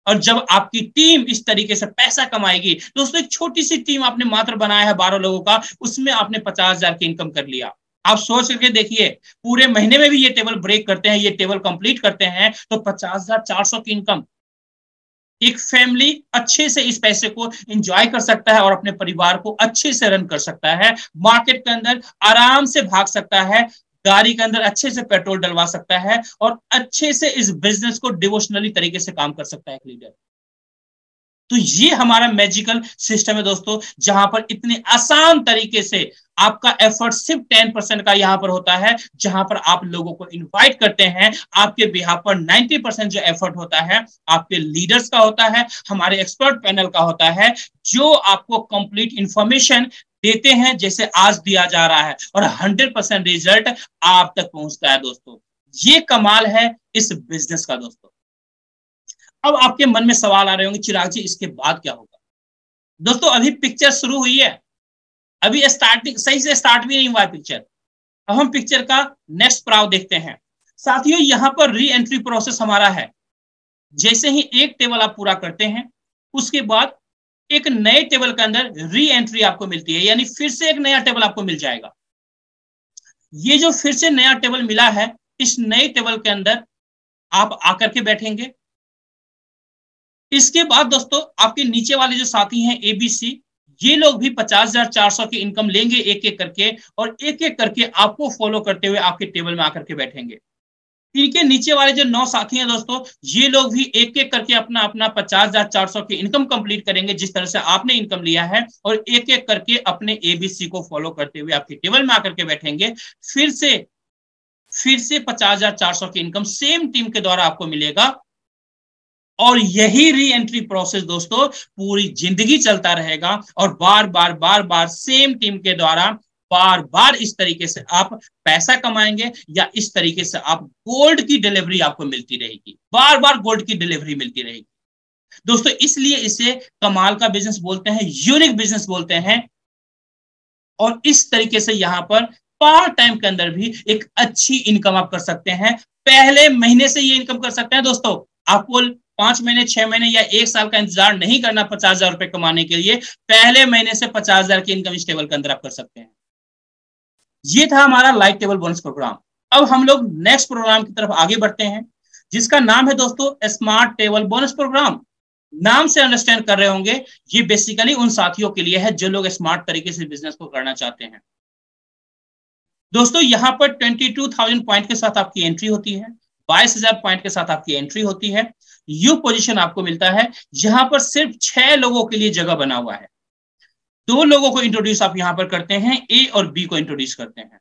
और जब आपकी टीम इस तरीके से पैसा कमाएगी, दोस्तों एक छोटी सी टीम आपने मात्र बनाया है 12 लोगों का, उसमें आपने 50,000 की इनकम कर लिया। आप सोच करके देखिए, पूरे महीने में भी ये टेबल ब्रेक करते हैं, ये टेबल कंप्लीट करते हैं, तो 50,400 की इनकम। एक फैमिली अच्छे से इस पैसे को एंजॉय कर सकता है और अपने परिवार को अच्छे से रन कर सकता है। मार्केट के अंदर आराम से भाग सकता है, गाड़ी के अंदर अच्छे से पेट्रोल डलवा सकता है और अच्छे से इस बिजनेस को डिवोशनली तरीके से काम कर सकता है एक लीडर। तो ये हमारा मैजिकल सिस्टम है दोस्तों, जहां पर इतने आसान तरीके से आपका एफर्ट सिर्फ 10% का यहां पर होता है, जहां पर आप लोगों को इनवाइट करते हैं। आपके बिहाफ पर 90% जो एफर्ट होता है आपके लीडर्स का होता है, हमारे एक्सपर्ट पैनल का होता है, जो आपको कंप्लीट इंफॉर्मेशन देते हैं जैसे आज दिया जा रहा है, और 100% रिजल्ट आप तक पहुंचता है दोस्तों। ये कमाल है इस बिजनेस का दोस्तों। अब आपके मन में सवाल आ रहे होंगे, चिराग जी इसके बाद क्या होगा? दोस्तों अभी पिक्चर शुरू हुई है, अभी स्टार्टिंग सही से स्टार्ट भी नहीं हुआ है पिक्चर। अब हम पिक्चर का नेक्स्ट पड़ाव देखते हैं। साथियों यहाँ पर री एंट्री प्रोसेस हमारा है। जैसे ही एक टेबल आप पूरा करते हैं, उसके बाद एक नए टेबल के अंदर री एंट्री आपको मिलती है, यानी फिर से एक नया टेबल आपको मिल जाएगा। ये जो फिर से नया टेबल मिला है, इस नए टेबल के अंदर आप आकर के बैठेंगे। इसके बाद दोस्तों आपके नीचे वाले जो साथी हैं एबीसी, ये लोग भी 50,400 की इनकम लेंगे एक एक करके, और एक एक करके आपको फॉलो करते हुए आपके टेबल में आकर के बैठेंगे। इनके नीचे वाले जो 9 साथी हैं दोस्तों, ये लोग भी एक एक करके अपना अपना 50,400 की इनकम कंप्लीट करेंगे जिस तरह से आपने इनकम लिया है, और एक एक करके अपने एबीसी को फॉलो करते हुए आपके टेबल में आकर के बैठेंगे। फिर से 50,400 की इनकम सेम टीम के द्वारा आपको मिलेगा। और यही री एंट्री प्रोसेस दोस्तों पूरी जिंदगी चलता रहेगा, और बार बार सेम टीम के द्वारा बार बार इस तरीके से आप पैसा कमाएंगे, या इस तरीके से आप गोल्ड की डिलीवरी आपको मिलती रहेगी, बार बार गोल्ड की डिलीवरी मिलती रहेगी दोस्तों। इसलिए इसे कमाल का बिजनेस बोलते हैं, यूनिक बिजनेस बोलते हैं। और इस तरीके से यहां पर पार्ट टाइम के अंदर भी एक अच्छी इनकम आप कर सकते हैं। पहले महीने से ये इनकम कर सकते हैं दोस्तों। आपको 5 महीने, 6 महीने या 1 साल का इंतजार नहीं करना 50,000 रुपए कमाने के लिए। पहले महीने से 50,000 की इनकम इस टेबल के अंदर आप कर सकते हैं। ये था हमारा लाइव टेबल बोनस प्रोग्राम। अब हम लोग नेक्स्ट प्रोग्राम की तरफ आगे बढ़ते हैं, जिसका नाम है दोस्तों स्मार्ट टेबल बोनस प्रोग्राम। नाम से अंडरस्टैंड कर रहे होंगे, ये बेसिकली उन साथियों के लिए है जो लोग स्मार्ट तरीके से बिजनेस को करना चाहते हैं। दोस्तों यहाँ पर 22,000 पॉइंट के साथ आपकी एंट्री होती है, 22,000 पॉइंट के साथ आपकी एंट्री होती है। यू पोजीशन आपको मिलता है, जहां पर सिर्फ 6 लोगों के लिए जगह बना हुआ है। 2 लोगों को इंट्रोड्यूस आप यहां पर करते हैं, ए और बी को इंट्रोड्यूस करते हैं।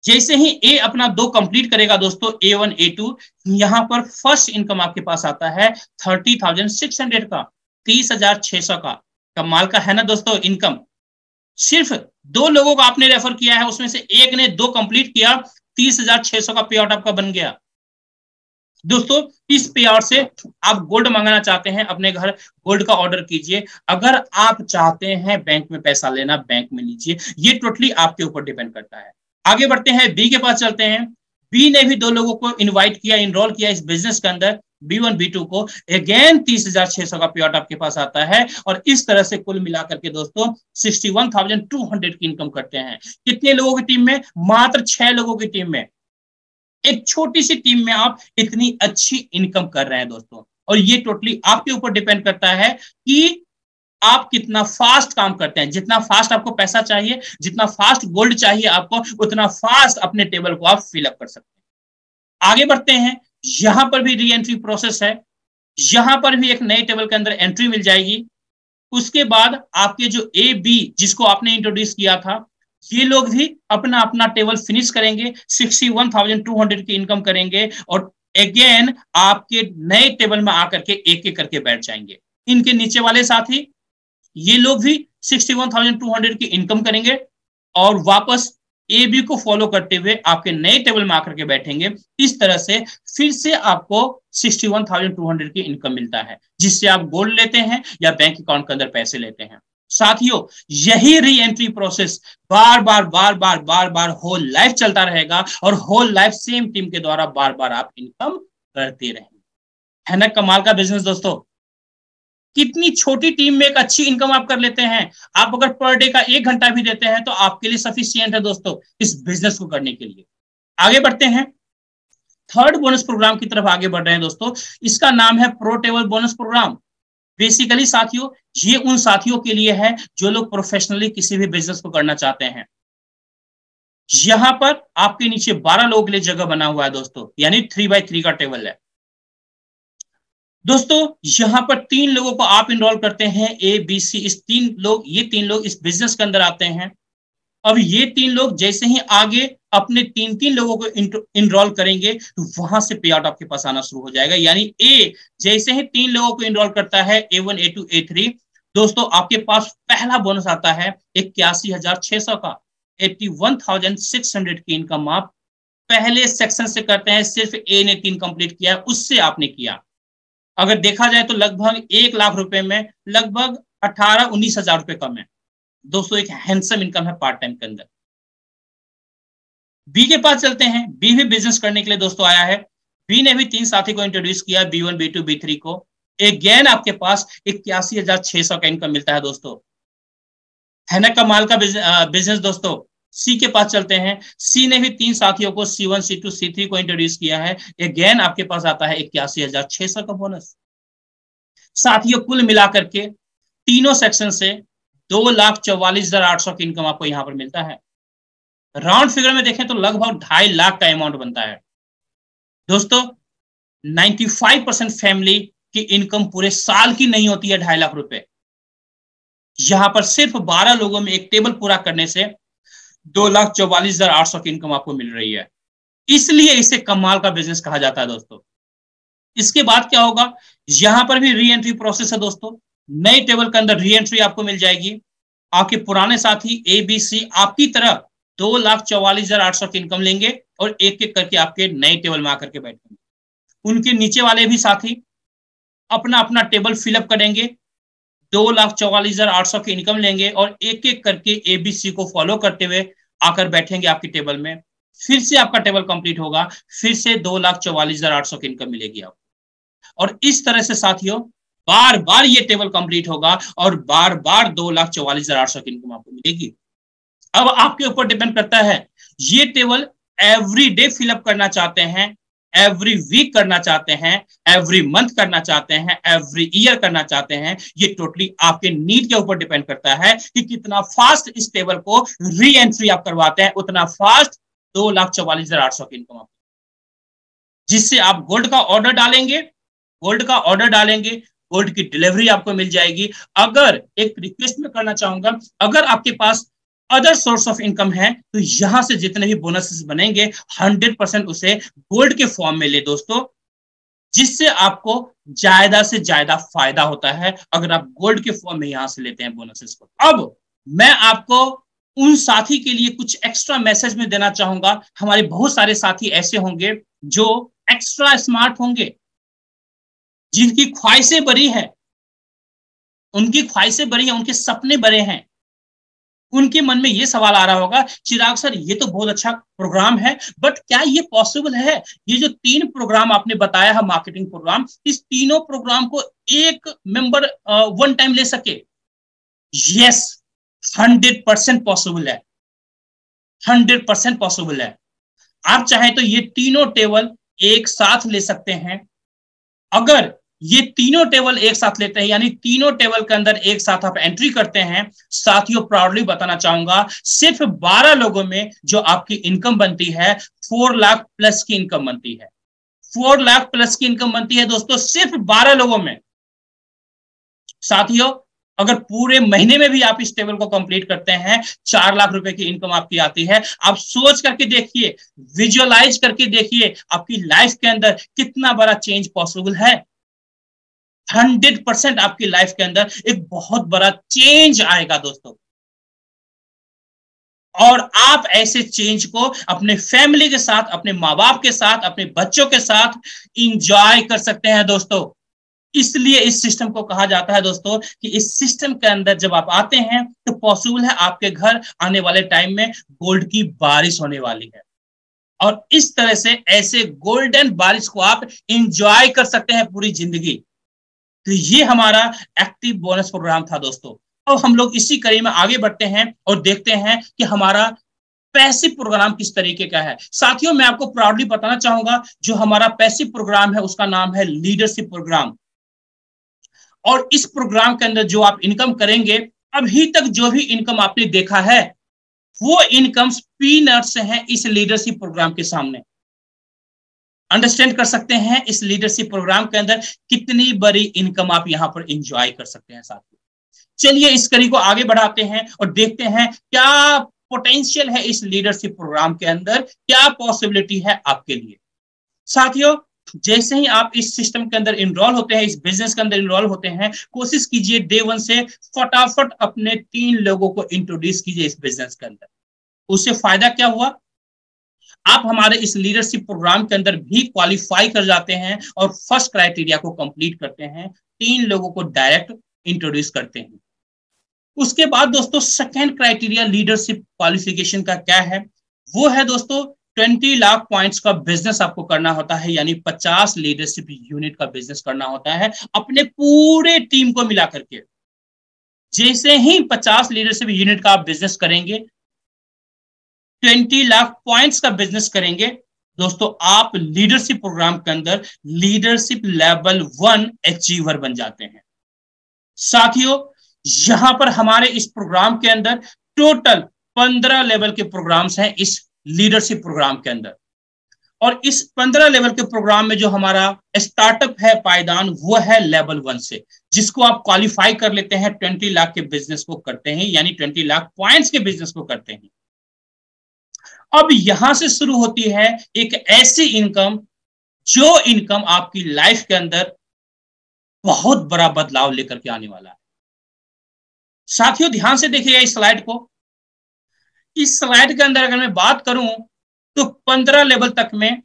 जैसे ही ए अपना 2 कंप्लीट करेगा दोस्तों, A1 A2, यहां पर फर्स्ट इनकम आपके पास आता है 30,600 का, 30,600 का। कमाल का है ना दोस्तों इनकम। सिर्फ 2 लोगों को आपने रेफर किया है, उसमें से एक ने 2 कंप्लीट किया, 30,600 का पे आउट आपका बन गया। दोस्तों इस पे आउट से आप गोल्ड मंगाना चाहते हैं, अपने घर गोल्ड का ऑर्डर कीजिए। अगर आप चाहते हैं बैंक में पैसा लेना, बैंक में लीजिए, ये टोटली आपके ऊपर डिपेंड करता है। आगे बढ़ते हैं, बी के पास चलते हैं। बी ने भी 2 लोगों को इनवाइट किया, इनरोल किया इस बिजनेस के अंदर, B1 B2 को। अगेन 30,600 का पे आउट आपके पास आता है, और इस तरह से कुल मिलाकर के दोस्तों 61,200 की इनकम करते हैं। कितने लोगों की टीम में? मात्र 6 लोगों की टीम में। एक छोटी सी टीम में आप इतनी अच्छी इनकम कर रहे हैं दोस्तों। और ये टोटली आपके ऊपर डिपेंड करता है कि आप कितना फास्ट काम करते हैं। जितना फास्ट आपको पैसा चाहिए, जितना फास्ट गोल्ड चाहिए आपको, उतना फास्ट अपने टेबल को आप फिलअप कर सकते हैं। आगे बढ़ते हैं, यहां पर भी री एंट्री प्रोसेस है। यहां पर भी एक नए टेबल के अंदर एंट्री मिल जाएगी। उसके बाद आपके जो ए बी जिसको आपने इंट्रोड्यूस किया था, ये लोग भी अपना अपना टेबल फिनिश करेंगे, 61,200 की इनकम करेंगे, और अगेन आपके नए टेबल में आकर के एक एक करके बैठ जाएंगे। इनके नीचे वाले साथी ये लोग भी 61,200 की इनकम करेंगे, और वापस ए बी को फॉलो करते हुए आपके नए टेबल में आकर के बैठेंगे। इस तरह से फिर से आपको 61,200 की इनकम मिलता है, जिससे आप गोल्ड लेते हैं या बैंक अकाउंट के अंदर पैसे लेते हैं। साथियों यही री एंट्री प्रोसेस बार बार होल लाइफ चलता रहेगा, और होल लाइफ सेम टीम के द्वारा बार बार आप इनकम करते रहेंगे। है ना कमाल का बिजनेस दोस्तों। कितनी छोटी टीम में एक अच्छी इनकम आप कर लेते हैं। आप अगर पर डे का 1 घंटा भी देते हैं तो आपके लिए सफिशियंट है दोस्तों इस बिजनेस को करने के लिए। आगे बढ़ते हैं, थर्ड बोनस प्रोग्राम की तरफ आगे बढ़ रहे हैं दोस्तों। इसका नाम है pro table bonus program. Basically साथियों ये उन साथियों के लिए है जो लोग प्रोफेशनली किसी भी बिजनेस को करना चाहते हैं। यहां पर आपके नीचे 12 लोगों के लिए जगह बना हुआ है दोस्तों, यानी 3x3 का टेबल है दोस्तों। यहां पर 3 लोगों को आप इनरोल करते हैं, ए बी सी। ये तीन लोग इस बिजनेस के अंदर आते हैं। अब ये 3 लोग जैसे ही आगे अपने 3 लोगों को इनरोल करेंगे, तो वहां से पे आउट आपके पास आना शुरू हो जाएगा। यानी ए जैसे ही 3 लोगों को इनरोल करता है, A1 A2 A3, दोस्तों आपके पास पहला बोनस आता है 81,600 का। 81,600 की इनकम आप पहले सेक्शन से करते हैं। सिर्फ ए ने 3 कंप्लीट किया, उससे आपने किया। अगर देखा जाए तो लगभग 1 लाख रुपए में लगभग 18-19 हजार रुपए कम है दोस्तों, एक हैंडसम इनकम है पार्ट टाइम के अंदर। बी के पास चलते हैं। बी भी बिजनेस करने के लिए दोस्तों आया है। बी ने भी 3 साथी को इंट्रोड्यूस किया, B1, B2, B3 को। अगेन आपके पास 81,600 का इनकम मिलता है दोस्तों, है ना कमाल का बिजनेस दोस्तों। सी के पास चलते हैं। सी ने भी 3 साथियों को C1, C2, C3 को इंट्रोड्यूस किया है। अगेन आपके पास आता है 81,600 का बोनस। साथियों कुल मिलाकर के तीनों सेक्शन से 2,44,800 की इनकम आपको यहां पर मिलता है। राउंड फिगर में देखें तो लगभग 2.5 लाख का अमाउंट बनता है दोस्तों। 95% फैमिली की इनकम पूरे साल की नहीं होती है 2.5 लाख रुपए। यहां पर सिर्फ 12 लोगों में एक टेबल पूरा करने से 2,44,800 की इनकम आपको मिल रही है, इसलिए इसे कमाल का बिजनेस कहा जाता है दोस्तों। इसके बाद क्या होगा, यहां पर भी री एंट्री प्रोसेस है दोस्तों। नए टेबल के अंदर री एंट्री आपको मिल जाएगी। आपके पुराने साथी ABC आपकी तरह 2,44,800 की इनकम लेंगे और एक एक करके आपके नए टेबल में आकर के बैठेंगे। उनके नीचे वाले भी साथी अपना अपना टेबल फिलअप करेंगे, 2,44,800 की इनकम लेंगे और एक एक करके ABC को फॉलो करते हुए आकर बैठेंगे आपकी टेबल में। फिर से आपका टेबल कंप्लीट होगा, फिर से 2,44,800 की इनकम मिलेगी आपको। और इस तरह से साथियों बार बार ये टेबल कंप्लीट होगा और बार बार 2,44,800 की इनकम आपको मिलेगी। अब आपके ऊपर डिपेंड करता है, ये टेबल एवरी डे फिलअप करना चाहते हैं, एवरी वीक करना चाहते हैं, एवरी मंथ करना चाहते हैं, एवरी ईयर करना चाहते हैं। ये टोटली आपके नीड के ऊपर डिपेंड करता है कि कितना फास्ट इस टेबल को री एंट्री आप करवाते हैं, उतना फास्ट 2,44,800 की इनकम आपको, जिससे आप गोल्ड का ऑर्डर डालेंगे, गोल्ड की डिलीवरी आपको मिल जाएगी। अगर एक रिक्वेस्ट में करना चाहूंगा, अगर आपके पास अदर सोर्स ऑफ इनकम है तो यहां से जितने भी बोनसेस बनेंगे 100% उसे गोल्ड के फॉर्म में ले दोस्तों, जिससे आपको ज्यादा से ज्यादा फायदा होता है अगर आप गोल्ड के फॉर्म में यहां से लेते हैं बोनसेस को। अब मैं आपको उन साथी के लिए कुछ एक्स्ट्रा मैसेज में देना चाहूंगा। हमारे बहुत सारे साथी ऐसे होंगे जो एक्स्ट्रा स्मार्ट होंगे, जिनकी ख्वाहिशें बड़ी हैं, उनके सपने बड़े हैं। उनके मन में ये सवाल आ रहा होगा, चिराग सर ये तो बहुत अच्छा प्रोग्राम है, बट क्या ये पॉसिबल है, ये जो 3 प्रोग्राम आपने बताया है मार्केटिंग प्रोग्राम, इस तीनों प्रोग्राम को एक मेंबर वन टाइम ले सके? यस, 100% पॉसिबल है, 100% पॉसिबल है। आप चाहे तो ये तीनों टेबल एक साथ ले सकते हैं। अगर ये तीनों टेबल एक साथ लेते हैं, यानी तीनों टेबल के अंदर एक साथ आप एंट्री करते हैं, साथियों प्राउडली बताना चाहूंगा सिर्फ 12 लोगों में जो आपकी इनकम बनती है 4 लाख प्लस की इनकम बनती है। 4 लाख प्लस की इनकम बनती है दोस्तों सिर्फ 12 लोगों में। साथियों अगर पूरे महीने में भी आप इस टेबल को कंप्लीट करते हैं 4 लाख रुपए की इनकम आपकी आती है। आप सोच करके देखिए, विजुअलाइज करके देखिए आपकी लाइफ के अंदर कितना बड़ा चेंज पॉसिबल है। 100% आपकी लाइफ के अंदर एक बहुत बड़ा चेंज आएगा दोस्तों, और आप ऐसे चेंज को अपने फैमिली के साथ, अपने माँ बाप के साथ, अपने बच्चों के साथ इंजॉय कर सकते हैं दोस्तों। इसलिए इस सिस्टम को कहा जाता है दोस्तों कि इस सिस्टम के अंदर जब आप आते हैं तो पॉसिबल है आपके घर आने वाले टाइम में गोल्ड की बारिश होने वाली है, और इस तरह से ऐसे गोल्डन बारिश को आप इंजॉय कर सकते हैं पूरी जिंदगी। तो ये हमारा एक्टिव बोनस प्रोग्राम था दोस्तों। अब हम लोग इसी कड़ी में आगे बढ़ते हैं और देखते हैं कि हमारा पैसिव प्रोग्राम किस तरीके का है। साथियों मैं आपको प्राउडली बताना चाहूंगा, जो हमारा पैसिव प्रोग्राम है उसका नाम है लीडरशिप प्रोग्राम। और इस प्रोग्राम के अंदर जो आप इनकम करेंगे, अभी तक जो भी इनकम आपने देखा है वो इनकम पीनट्स हैं इस लीडरशिप प्रोग्राम के सामने। अंडरस्टैंड कर सकते हैं इस लीडरशिप प्रोग्राम के अंदर कितनी बड़ी इनकम आप यहां पर एंजॉय कर सकते हैं साथियों। चलिए इस कड़ी को आगे बढ़ाते हैं और देखते हैं क्या पोटेंशियल है इस लीडरशिप प्रोग्राम के अंदर, क्या पॉसिबिलिटी है आपके लिए। साथियों जैसे ही आप इस सिस्टम के अंदर इनरोल होते हैं, इस बिजनेस के अंदर इनरोल होते हैं, कोशिश कीजिए डे 1 से फटाफट अपने 3 लोगों को इंट्रोड्यूस कीजिए इस बिजनेस के अंदर। उससे फायदा क्या हुआ, आप हमारे इस लीडरशिप प्रोग्राम के अंदर भी क्वालिफाई कर जाते हैं और फर्स्ट क्राइटेरिया को कंप्लीट करते हैं, 3 लोगों को डायरेक्ट इंट्रोड्यूस करते हैं। उसके बाद दोस्तों सेकेंड क्राइटेरिया लीडरशिप क्वालिफिकेशन का क्या है, वो है दोस्तों 20 लाख पॉइंट्स का बिजनेस आपको करना होता है, यानी 50 लीडरशिप यूनिट का बिजनेस करना होता है अपने पूरे टीम को मिला करके। जैसे ही 50 लीडरशिप यूनिट का आप बिजनेस करेंगे, 20 लाख पॉइंट्स का बिजनेस करेंगे दोस्तों, आप लीडरशिप प्रोग्राम के अंदर लीडरशिप लेवल 1 अचीवर बन जाते हैं। साथियों, यहां पर हमारे इस प्रोग्राम के अंदर टोटल 15 लेवल के प्रोग्राम्स हैं इस लीडरशिप प्रोग्राम के अंदर, और इस 15 लेवल के प्रोग्राम में जो हमारा स्टार्टअप है पायदान, वो है लेवल 1 से, जिसको आप क्वालिफाई कर लेते हैं, 20 लाख के बिजनेस को करते हैं, यानी 20 लाख पॉइंट्स के बिजनेस को करते हैं। अब यहां से शुरू होती है एक ऐसी इनकम, जो इनकम आपकी लाइफ के अंदर बहुत बड़ा बदलाव लेकर के आने वाला है। साथियों, ध्यान से देखिएगा इस स्लाइड को। इस स्लाइड के अंदर अगर मैं बात करूं तो 15 लेवल तक में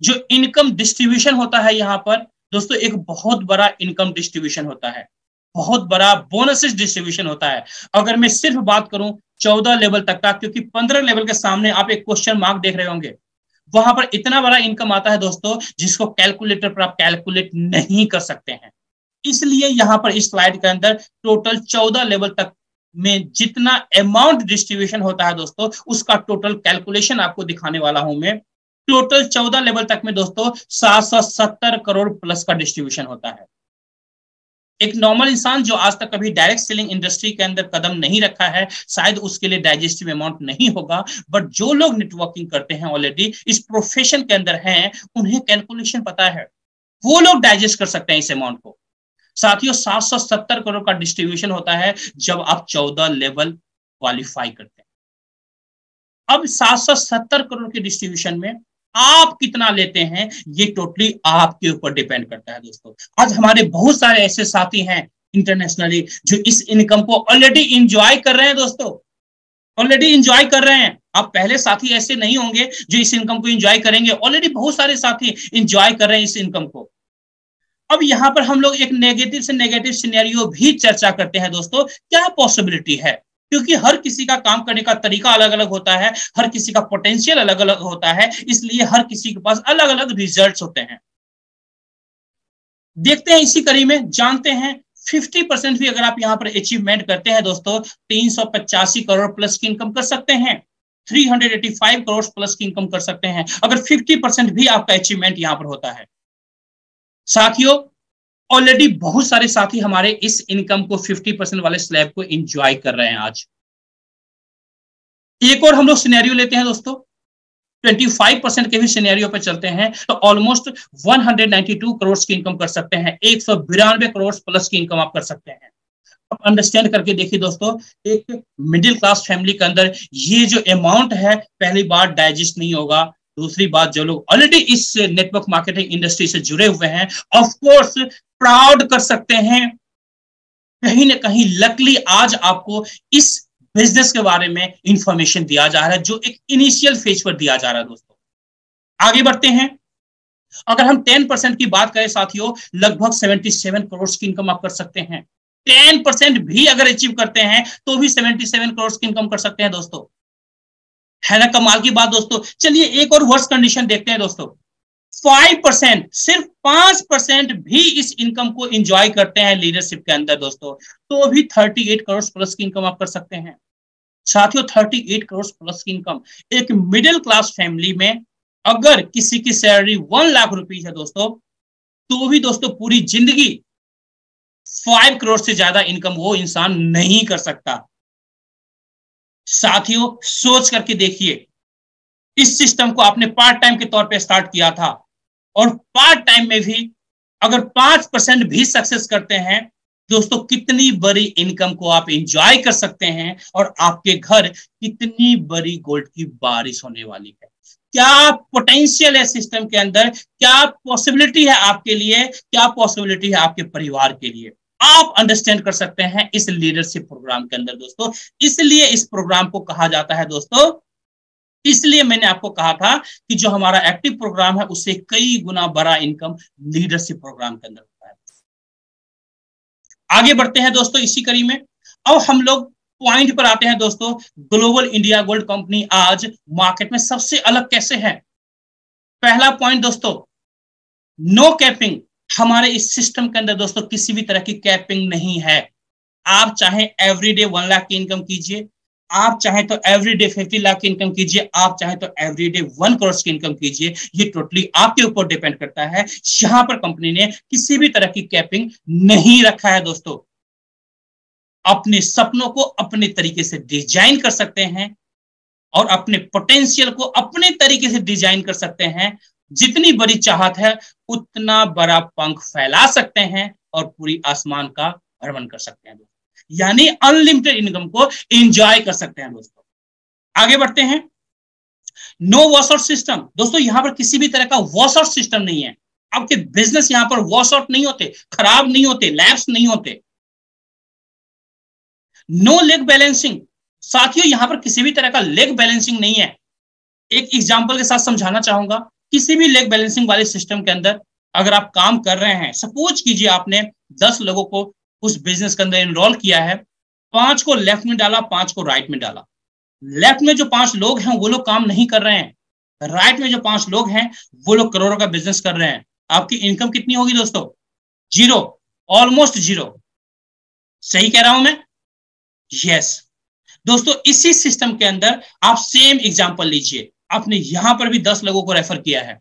जो इनकम डिस्ट्रीब्यूशन होता है यहां पर दोस्तों, एक बहुत बड़ा इनकम डिस्ट्रीब्यूशन होता है, बहुत बड़ा बोनसेस डिस्ट्रीब्यूशन होता है। अगर मैं सिर्फ बात करूं 14 लेवल तक का, क्योंकि 15 लेवल के सामने आप एक क्वेश्चन मार्क देख रहे होंगे, वहां पर इतना बड़ा इनकम आता है दोस्तों, जिसको कैलकुलेटर पर आप कैलकुलेट नहीं कर सकते हैं। इसलिए यहां पर इस स्लाइड के अंदर टोटल 14 लेवल तक में जितना अमाउंट डिस्ट्रीब्यूशन होता है दोस्तों, उसका टोटल कैलकुलेशन आपको दिखाने वाला हूं मैं। टोटल 14 लेवल तक में दोस्तों 770 करोड़ प्लस का डिस्ट्रीब्यूशन होता है। एक नॉर्मल इंसान जो आज तक कभी डायरेक्ट सेलिंग इंडस्ट्री के अंदर कदम नहीं रखा है, शायद उसके लिए डाइजेस्टिव अमाउंट नहीं होगा, बट जो लोग नेटवर्किंग करते हैं, ऑलरेडी इस प्रोफेशन के अंदर हैं, उन्हें कैलकुलेशन पता है, वो लोग डाइजेस्ट कर सकते हैं इस अमाउंट को। साथियों, 770 करोड़ का डिस्ट्रीब्यूशन होता है जब आप 14 लेवल क्वालिफाई करते हैं। अब 770 करोड़ के डिस्ट्रीब्यूशन में आप कितना लेते हैं, ये टोटली आपके ऊपर डिपेंड करता है दोस्तों। आज हमारे बहुत सारे ऐसे साथी हैं इंटरनेशनली जो इस इनकम को ऑलरेडी इंजॉय कर रहे हैं दोस्तों, ऑलरेडी इंजॉय कर रहे हैं। आप पहले साथी ऐसे नहीं होंगे जो इस इनकम को इंजॉय करेंगे, ऑलरेडी बहुत सारे साथी इंजॉय कर रहे हैं इस इनकम को। अब यहां पर हम लोग एक नेगेटिव से नेगेटिव सिनेरियो भी चर्चा करते हैं दोस्तों, क्या पॉसिबिलिटी है, क्योंकि हर किसी का काम करने का तरीका अलग अलग होता है, हर किसी का पोटेंशियल अलग अलग होता है, इसलिए हर किसी के पास अलग अलग रिजल्ट्स होते हैं। देखते हैं इसी कड़ी में, जानते हैं 50% भी अगर आप यहां पर अचीवमेंट करते हैं दोस्तों, 385 करोड़ प्लस की इनकम कर सकते हैं, 385 करोड़ प्लस की इनकम कर सकते हैं, अगर 50% भी आपका अचीवमेंट यहां पर होता है। साथियों, ऑलरेडी बहुत सारे साथी हमारे इस इनकम को 50% वाले स्लैब को एंजॉय कर रहे हैं आज। एक और हम लोग सिनेरियो लेते हैं दोस्तों, 25% के भी सिनेरियो पे चलते हैं, तो ऑलमोस्ट 192 करोड़ की इनकम कर सकते हैं, 192 करोड़ प्लस की इनकम आप कर सकते हैं। अब अंडरस्टैंड करके देखिए दोस्तों, एक मिडिल क्लास फैमिली के अंदर ये जो अमाउंट है, पहली बार डाइजेस्ट नहीं होगा। दूसरी बात, जो लोग ऑलरेडी इस नेटवर्क मार्केटिंग इंडस्ट्री से जुड़े हुए हैं, ऑफ कोर्स प्राउड कर सकते हैं, कहीं ना कहीं लकली आज आपको इस बिजनेस के बारे में इंफॉर्मेशन दिया जा रहा है, जो एक इनिशियल फेज पर दिया जा रहा है दोस्तों। आगे बढ़ते हैं। अगर हम 10% की बात करें साथियों, लगभग 77 करोड़ की इनकम आप कर सकते हैं। 10% भी अगर अचीव करते हैं तो भी 77 करोड़ की इनकम कर सकते हैं दोस्तों। है ना कमाल की बात दोस्तों। चलिए एक और वर्स्ट कंडीशन देखते हैं दोस्तों, 5%, सिर्फ 5% भी इस इनकम को एंजॉय करते हैं लीडरशिप के अंदर दोस्तों, तो भी 38 करोड़ प्लस की इनकम आप कर सकते हैं। साथियों, 38 करोड़ प्लस की इनकम एक मिडिल क्लास फैमिली में, अगर किसी की सैलरी 1 लाख रुपीज है दोस्तों, तो भी दोस्तों पूरी जिंदगी 5 करोड़ से ज्यादा इनकम वो इंसान नहीं कर सकता। साथियों, सोच करके देखिए, इस सिस्टम को आपने पार्ट टाइम के तौर पे स्टार्ट किया था, और पार्ट टाइम में भी अगर 5% भी सक्सेस करते हैं दोस्तों, कितनी बड़ी इनकम को आप एंजॉय कर सकते हैं, और आपके घर कितनी बड़ी गोल्ड की बारिश होने वाली है। क्या पोटेंशियल है सिस्टम के अंदर, क्या पॉसिबिलिटी है आपके लिए, क्या पॉसिबिलिटी है आपके परिवार के लिए, आप अंडरस्टैंड कर सकते हैं इस लीडरशिप प्रोग्राम के अंदर दोस्तों। इसलिए इस प्रोग्राम को कहा जाता है दोस्तों, इसलिए मैंने आपको कहा था कि जो हमारा एक्टिव प्रोग्राम है उससे कई गुना बड़ा इनकम लीडरशिप प्रोग्राम के अंदर होता है। आगे बढ़ते हैं दोस्तों इसी कड़ी में। अब हम लोग पॉइंट पर आते हैं दोस्तों, ग्लोबल इंडिया गोल्ड कंपनी आज मार्केट में सबसे अलग कैसे है। पहला पॉइंट दोस्तों, नो कैपिंग। हमारे इस सिस्टम के अंदर दोस्तों किसी भी तरह की कैपिंग नहीं है। आप चाहे एवरीडे 1 लाख की इनकम कीजिए, आप चाहे तो एवरीडे 50 लाख की इनकम कीजिए, आप चाहे तो एवरीडे 1 करोड़ की इनकम कीजिए, ये टोटली आपके ऊपर डिपेंड करता है। यहां पर कंपनी ने किसी भी तरह की कैपिंग नहीं रखा है दोस्तों। अपने सपनों को अपने तरीके से डिजाइन कर सकते हैं और अपने पोटेंशियल को अपने तरीके से डिजाइन कर सकते हैं। जितनी बड़ी चाहत है उतना बड़ा पंख फैला सकते हैं और पूरी आसमान का भ्रमण कर सकते हैं, यानी अनलिमिटेड इनकम को एंजॉय कर सकते हैं दोस्तों। आगे बढ़ते हैं। Know wash out system. दोस्तों यहां पर किसी भी तरह का वॉश आउट सिस्टम नहीं है। आपके बिजनेस यहां पर वॉश आउट नहीं होते, खराब नहीं होते, लैप्स नहीं होते। No leg balancing. साथियों यहां पर किसी भी तरह का लेग बैलेंसिंग नहीं है। एक एग्जांपल के साथ समझाना चाहूंगा। किसी भी लेग बैलेंसिंग वाले सिस्टम के अंदर अगर आप काम कर रहे हैं, सपोज कीजिए आपने 10 लोगों को उस बिजनेस के अंदर इनरोल किया है, 5 को लेफ्ट में डाला, 5 को राइट में डाला। लेफ्ट में जो 5 लोग हैं वो लोग काम नहीं कर रहे हैं, राइट में जो 5 लोग हैं वो लोग करोड़ों का बिजनेस कर रहे हैं। आपकी इनकम कितनी होगी दोस्तों? 0, ऑलमोस्ट 0। सही कह रहा हूं मैं? यस दोस्तों, इसी सिस्टम के अंदर आप सेम एग्जांपल लीजिए। आपने यहां पर भी 10 लोगों को रेफर किया है,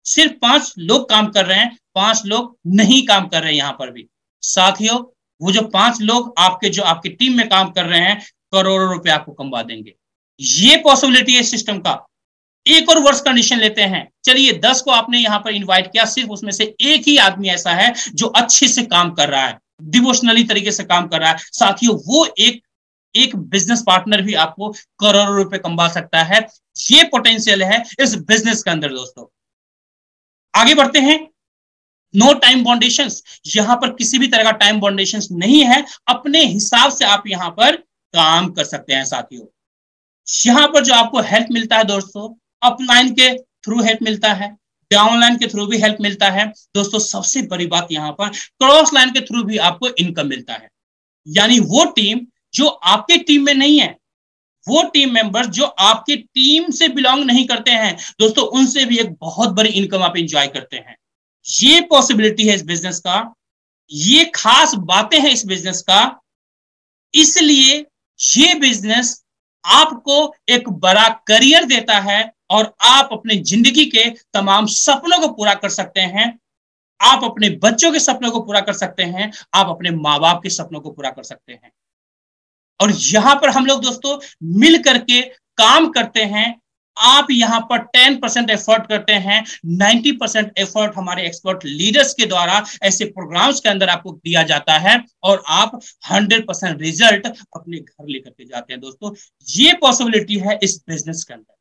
सिर्फ 5 लोग काम कर रहे हैं, 5 लोग नहीं काम कर रहे हैं यहां पर भी। साथियों वो जो 5 लोग आपके टीम में काम कर रहे हैं, करोड़ों रुपए आपको कमवा देंगे। ये पॉसिबिलिटी है सिस्टम का। एक और वर्ष कंडीशन लेते हैं। चलिए 10 को आपने यहां पर इनवाइट किया, सिर्फ उसमें से एक ही आदमी ऐसा है जो अच्छे से काम कर रहा है, डिवोशनली तरीके से काम कर रहा है। साथियों वो एक बिजनेस पार्टनर भी आपको करोड़ों रुपए कमा सकता है। ये पोटेंशियल है इस बिजनेस के अंदर दोस्तों। आगे बढ़ते हैं। No time boundations. यहां पर किसी भी तरह का टाइम बाउंडेशंस नहीं है। अपने हिसाब से आप यहां पर काम कर सकते हैं साथियों। यहां पर जो आपको हेल्प मिलता है दोस्तों, अपलाइन के थ्रू हेल्प मिलता है, डाउनलाइन के थ्रू भी हेल्प मिलता है दोस्तों। सबसे बड़ी बात यहां पर क्रॉस लाइन के थ्रू भी आपको इनकम मिलता है। यानी वो टीम जो आपके टीम में नहीं है, वो टीम मेंबर जो आपकी टीम से बिलोंग नहीं करते हैं दोस्तों, उनसे भी एक बहुत बड़ी इनकम आप एंजॉय करते हैं। ये पॉसिबिलिटी है इस बिजनेस का, ये खास बातें हैं इस बिजनेस का। इसलिए ये बिजनेस आपको एक बड़ा करियर देता है और आप अपनी जिंदगी के तमाम सपनों को पूरा कर सकते हैं। आप अपने बच्चों के सपनों को पूरा कर सकते हैं, आप अपने माँ बाप के सपनों को पूरा कर सकते हैं। और यहां पर हम लोग दोस्तों मिल करके काम करते हैं। आप यहां पर 10% एफर्ट करते हैं, 90% एफर्ट हमारे एक्सपर्ट लीडर्स के द्वारा ऐसे प्रोग्राम्स के अंदर आपको दिया जाता है और आप 100% रिजल्ट अपने घर लेकर के जाते हैं दोस्तों। ये पॉसिबिलिटी है इस बिजनेस के अंदर।